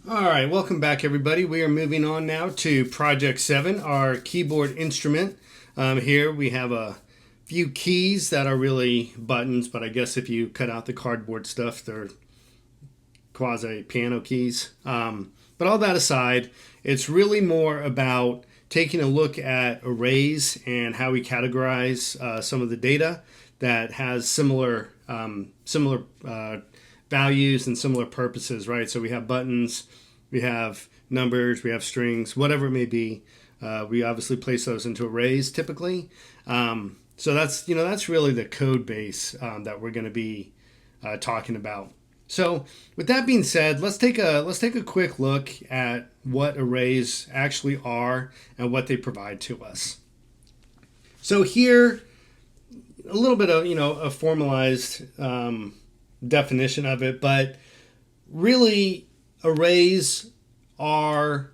All right, welcome back, everybody. We are moving on now to Project 7, our keyboard instrument. Here we have a few keys that are really buttons, but I guess if you cut out the cardboard stuff, they're quasi piano keys. But all that aside, it's really more about taking a look at arrays and how we categorize some of the data that has similar values and similar purposes, right? So we have buttons, we have numbers, we have strings, whatever it may be. We obviously place those into arrays typically. So that's really the code base that we're going to be talking about. So with that being said, let's take a quick look at what arrays actually are and what they provide to us. So here, a little bit of a formalized definition of it, but really arrays are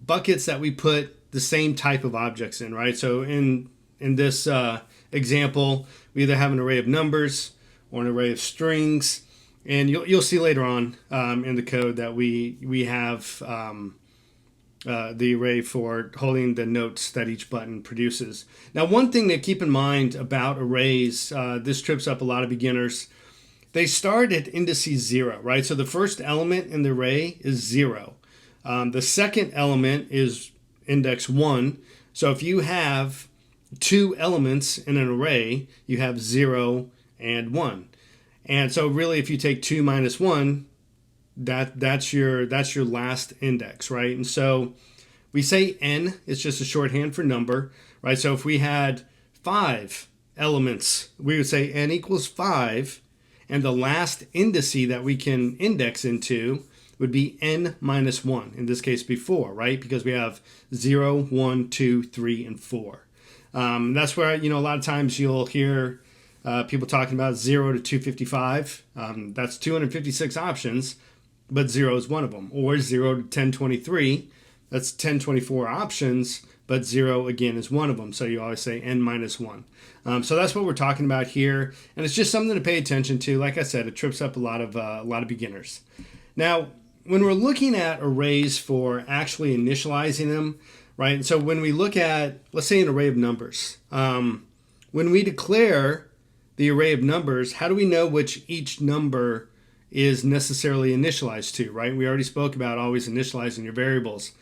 buckets that we put the same type of objects in, right? So in this example, we either have an array of numbers or an array of strings, and you'll see later on in the code that we have the array for holding the notes that each button produces. Now, one thing to keep in mind about arrays, this trips up a lot of beginners. They start at indices 0, right? So the first element in the array is 0. The second element is index 1. So if you have two elements in an array, you have 0 and 1. And so really, if you take 2 minus 1, that's your last index, right? And so we say n is just a shorthand for number, right? So if we had 5 elements, we would say n equals 5. And the last indice that we can index into would be n minus 1, in this case be 4, right? Because we have 0, 1, 2, 3, and 4. That's where, a lot of times you'll hear people talking about 0 to 255. That's 256 options, but 0 is one of them. Or 0 to 1023, that's 1024 options, but 0 again is one of them. So you always say n minus 1. So that's what we're talking about here, and it's just something to pay attention to. Like I said, it trips up a lot of beginners. Now, when we're looking at arrays for actually initializing them, right? So when we look at, let's say, an array of numbers, when we declare the array of numbers, how do we know which each number is necessarily initialized to, right? We already spoke about always initializing your variables.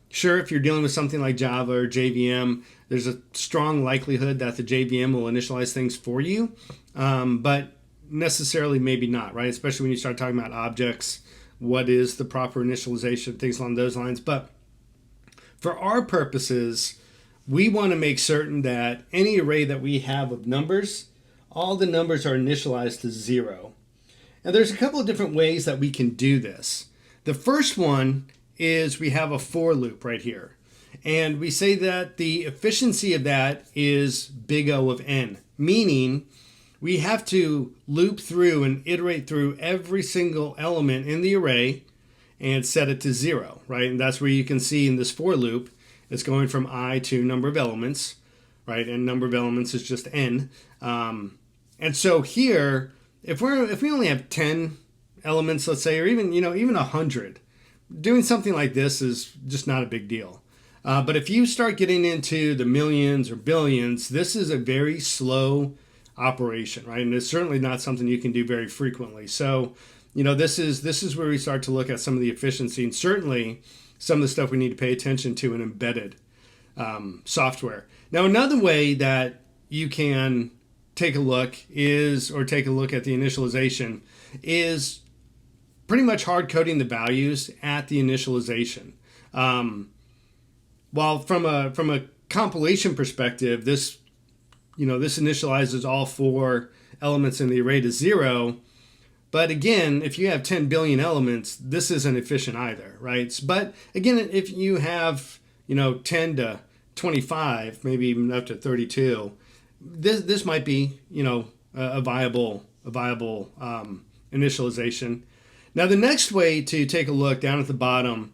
Sure, if you're dealing with something like Java or JVM, there's a strong likelihood that the JVM will initialize things for you, but necessarily maybe not, right? Especially when you start talking about objects, what is the proper initialization, things along those lines. But for our purposes, we want to make certain that any array that we have of numbers, all the numbers are initialized to 0. And there's a couple of different ways that we can do this. The first one is we have a for loop right here. And we say that the efficiency of that is big O of n, meaning we have to loop through and iterate through every single element in the array and set it to 0, right? And that's where you can see in this for loop, it's going from I to number of elements, right? And number of elements is just n. And so here, if we only have 10 elements, let's say, or even 100, doing something like this is just not a big deal. But if you start getting into the millions or billions, this is a very slow operation, right? And it's certainly not something you can do very frequently. So, this is where we start to look at some of the efficiency and certainly some of the stuff we need to pay attention to in embedded software. Now, another way that you can take a look at the initialization is pretty much hard coding the values at the initialization. While from a compilation perspective, this initializes all 4 elements in the array to 0. But again, if you have 10 billion elements, this isn't efficient either, right? But again, if you have 10 to 25, maybe even up to 32, this might be a viable initialization. Now, the next way to take a look down at the bottom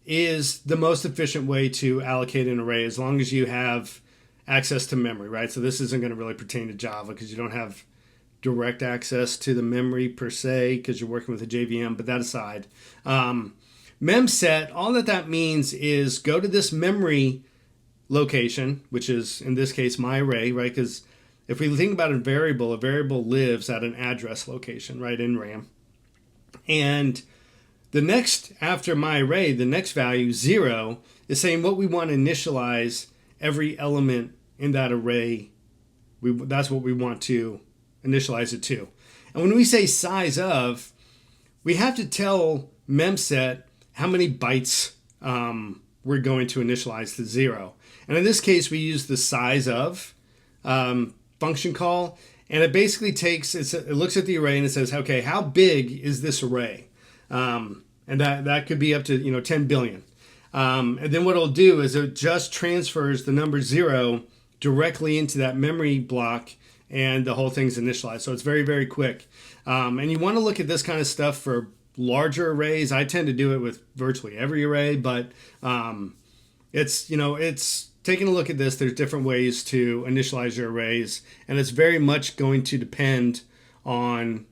is the most efficient way to allocate an array as long as you have access to memory, right? So this isn't going to really pertain to Java because you don't have direct access to the memory per se because you're working with a JVM, but that aside. Memset, all that means is go to this memory location, which is in this case my array, right? Because if we think about a variable lives at an address location, right, in RAM. And the next, after my array, the next value, 0, is saying what we want to initialize every element in that array. That's what we want to initialize it to. And when we say size of, we have to tell memset how many bytes we're going to initialize to 0. And in this case, we use the size of function call, and it basically it looks at the array and it says, okay, how big is this array? And that could be up to 10 billion. And then what it'll do is it just transfers the number 0 directly into that memory block, and the whole thing's initialized. So it's very, very quick. And you want to look at this kind of stuff for larger arrays. I tend to do it with virtually every array, but it's taking a look at this. There's different ways to initialize your arrays, and it's very much going to depend on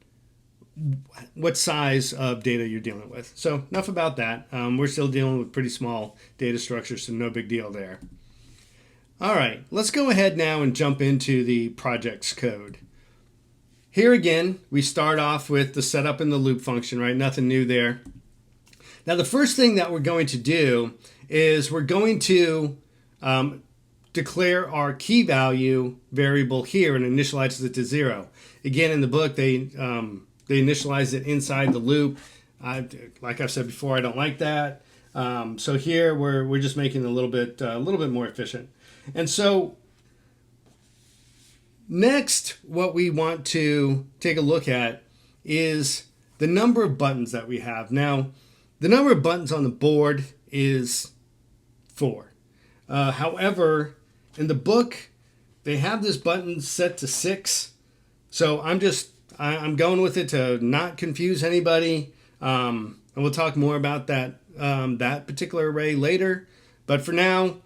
what size of data you're dealing with. So enough about that. We're still dealing with pretty small data structures, so no big deal there. All right, let's go ahead now and jump into the project's code. Here again, we start off with the setup and the loop function, right? Nothing new there. Now the first thing that we're going to do is we're going to declare our key value variable here and initialize it to 0. Again, in the book, they initialize it inside the loop. Like I've said before, I don't like that. So here we're just making it a little bit more efficient. And so next, what we want to take a look at is the number of buttons that we have. Now, the number of buttons on the board is 4. However, in the book, they have this button set to 6. So I'm going with it to not confuse anybody. And we'll talk more about that particular array later. But for now,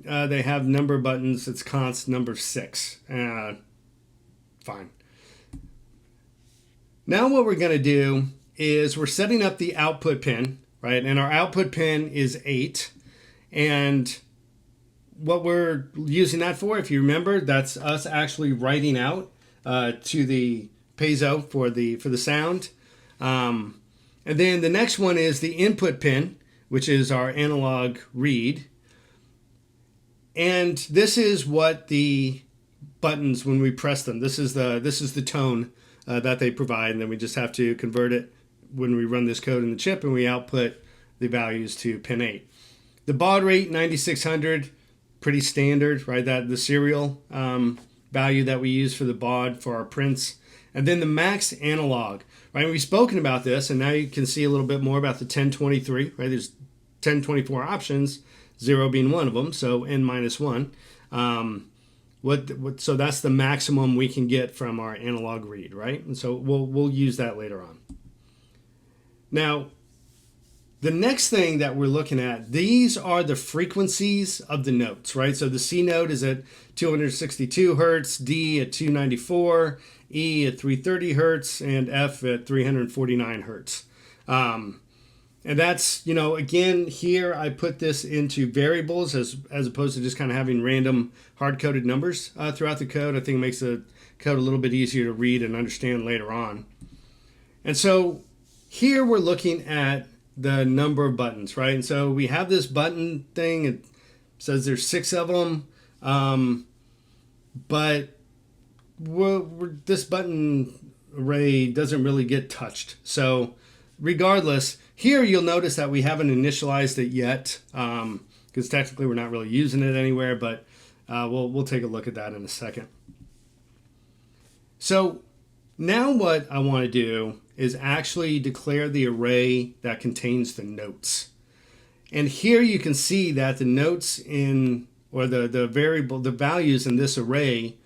they have number buttons. It's const number 6. Fine. Now what we're going to do is we're setting up the output pin, right? And our output pin is 8. And what we're using that for, if you remember, that's us actually writing out to the piezo for the sound. And then the next one is the input pin, which is our analog read. And this is what the buttons, when we press them, this is the tone that they provide, and then we just have to convert it when we run this code in the chip, and we output the values to pin 8. The baud rate 9600, pretty standard, right? That the serial value that we use for the baud for our prints, and then the max analog, right? We've spoken about this, and now you can see a little bit more about the 1023, right? There's 1024 options, 0 being one of them, so n-1. So that's the maximum we can get from our analog read, right? And so we'll use that later on. Now, the next thing that we're looking at, these are the frequencies of the notes, right? So the C note is at 262 hertz, D at 294, E at 330 hertz, and F at 349 hertz. And that's, again, here I put this into variables as opposed to just kind of having random hard-coded numbers throughout the code. I think it makes the code a little bit easier to read and understand later on. And so here we're looking at the number of buttons, right? And so we have this button thing. It says there's 6 of them, but this button array doesn't really get touched. So regardless, here you'll notice that we haven't initialized it yet, because technically we're not really using it anywhere, but we'll take a look at that in a second. So now what I want to do is actually declare the array that contains the notes. And here you can see that the notes the values in this array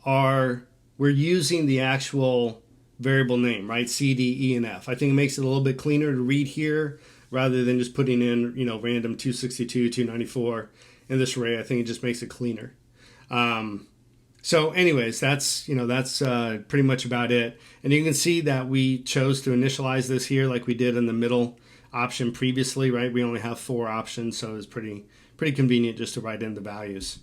we're using the actual variable name, right? C, D, E, and F. I think it makes it a little bit cleaner to read here rather than just putting in, random 262, 294 in this array. I think it just makes it cleaner. So anyways, that's pretty much about it. And you can see that we chose to initialize this here like we did in the middle option previously, right? We only have 4 options, so it's pretty convenient just to write in the values.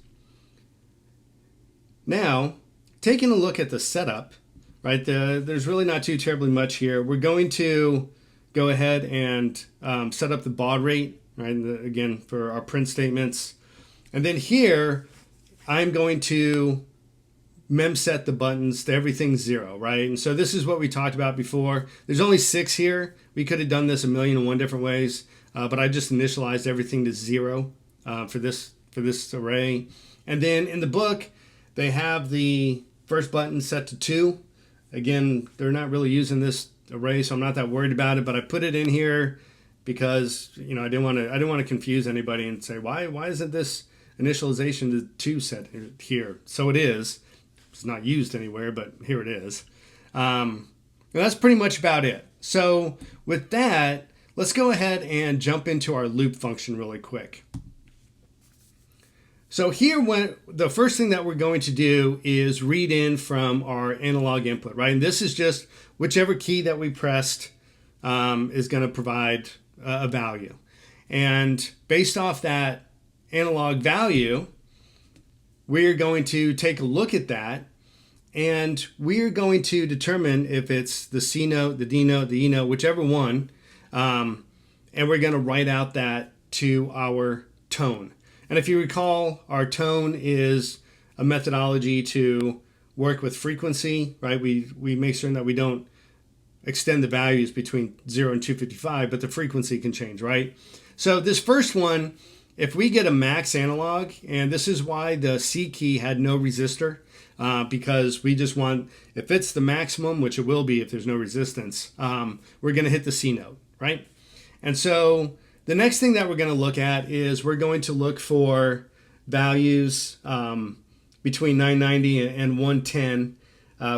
Now, taking a look at the setup, right? There's really not too terribly much here. We're going to go ahead and set up the baud rate, right? Again, for our print statements. And then here, I'm going to memset the buttons to everything 0, right? And so this is what we talked about before. There's only 6 here. We could have done this 1,000,001 different ways, but I just initialized everything to 0 for this array. And then in the book, they have the first button set to 2. Again, they're not really using this array, so I'm not that worried about it. But I put it in here because I didn't want to confuse anybody and say why isn't this initialization to 2 set here? So it is. It's not used anywhere, but here it is. And that's pretty much about it. So with that, let's go ahead and jump into our loop function really quick. So here, the first thing that we're going to do is read in from our analog input, right? And this is just whichever key that we pressed is going to provide a value. And based off that analog value, we're going to take a look at that, and we're going to determine if it's the C note, the D note, the E note, whichever one, and we're going to write out that to our tone. And if you recall, our tone is a methodology to work with frequency, right? We make certain that we don't extend the values between 0 and 255, but the frequency can change, right? So this first one, if we get a max analog, and this is why the C key had no resistor, because we just want, if it's the maximum, which it will be if there's no resistance, we're going to hit the C note, right? And so the next thing that we're going to look at is we're going to look for values between 990 and 110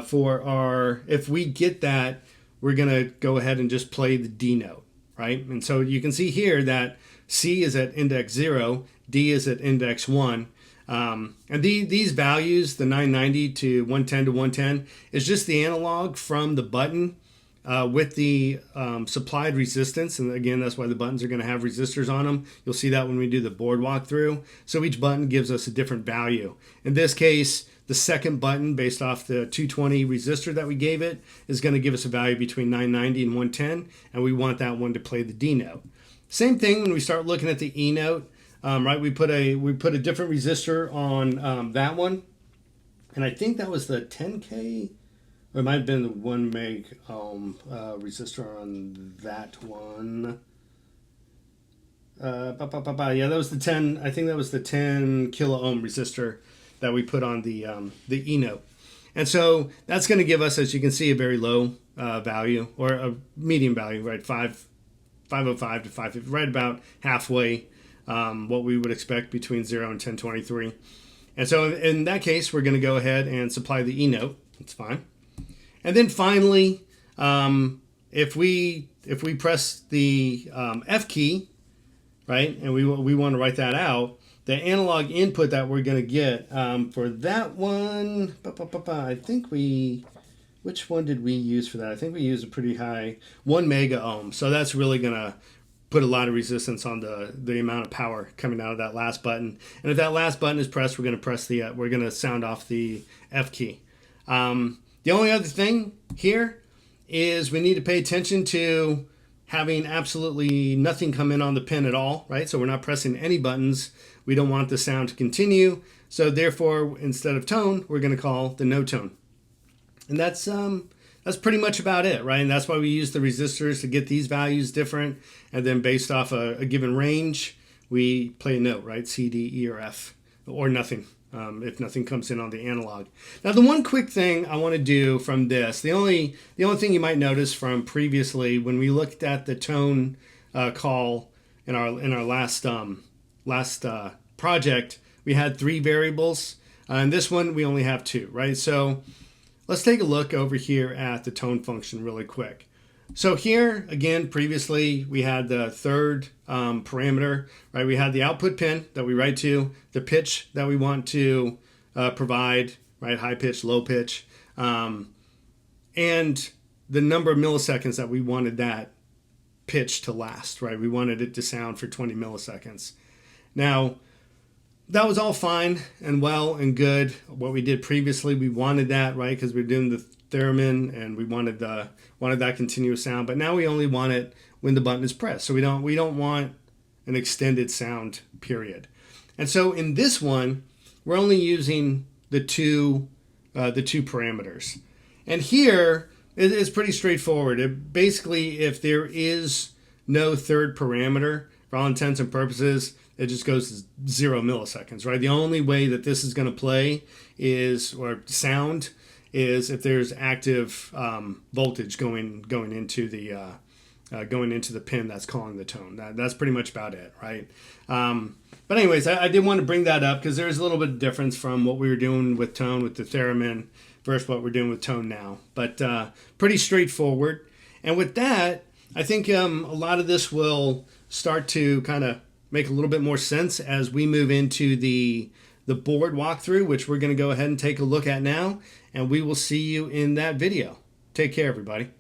for our, if we get that, we're going to go ahead and just play the D note, right? And so you can see here that C is at index 0, D is at index 1. And these values, the 990 to 110 to 110, is just the analog from the button with the supplied resistance. And again, that's why the buttons are going to have resistors on them. You'll see that when we do the board walkthrough. So each button gives us a different value. In this case, the second button, based off the 220 resistor that we gave it, is going to give us a value between 990 and 110, and we want that one to play the D note. Same thing when we start looking at the E note, right? We put a different resistor on that one, and I think that was the 10K, or it might have been the 1 meg ohm resistor on that one. Yeah, that was the 10. I think that was the 10 kilo ohm resistor that we put on the E note. And so that's going to give us, as you can see, a very low value, or a medium value, right? 505 to 550, right about halfway what we would expect between 0 and 1023. And so in that case, we're going to go ahead and supply the E note. It's fine. And then finally, if we press the F key, right, and we want to write that out, the analog input that we're going to get for that one, I think which one did we use for that? I think we used a pretty high 1 mega ohm. So that's really going to put a lot of resistance on the amount of power coming out of that last button. And if that last button is pressed, we're going to sound off the F key. The only other thing here is we need to pay attention to having absolutely nothing come in on the pin at all, right? So we're not pressing any buttons. We don't want the sound to continue. So therefore, instead of tone, we're going to call the no tone. And that's pretty much about it, right? And that's why we use the resistors to get these values different. And then based off a given range, we play a note, right? C, D, E, or F, or nothing. If nothing comes in on the analog. Now, the one quick thing I want to do from this, the only thing you might notice from previously when we looked at the tone call in our last project, we had 3 variables. In this one, we only have 2, right? So let's take a look over here at the tone function really quick. So here, again, previously we had the third parameter, right? We had the output pin that we write to, the pitch that we want to provide, right? High pitch, low pitch, and the number of milliseconds that we wanted that pitch to last, right? We wanted it to sound for 20 milliseconds. Now, that was all fine and well and good. What we did previously, we wanted that, right? Because we're doing the theremin and we wanted that continuous sound. But now we only want it when the button is pressed. So we don't want an extended sound period. And so in this one, we're only using the two parameters. And here it's pretty straightforward. Basically, if there is no third parameter, for all intents and purposes, it just goes to 0 milliseconds, right? The only way that this is going to play or sound is if there's active voltage going into the pin that's calling the tone. That's pretty much about it, right? But anyways, I did want to bring that up because there's a little bit of difference from what we were doing with tone with the theremin versus what we're doing with tone now. But pretty straightforward. And with that, I think a lot of this will start to kind of make a little bit more sense as we move into the board walkthrough, which we're going to go ahead and take a look at now. And we will see you in that video. Take care, everybody.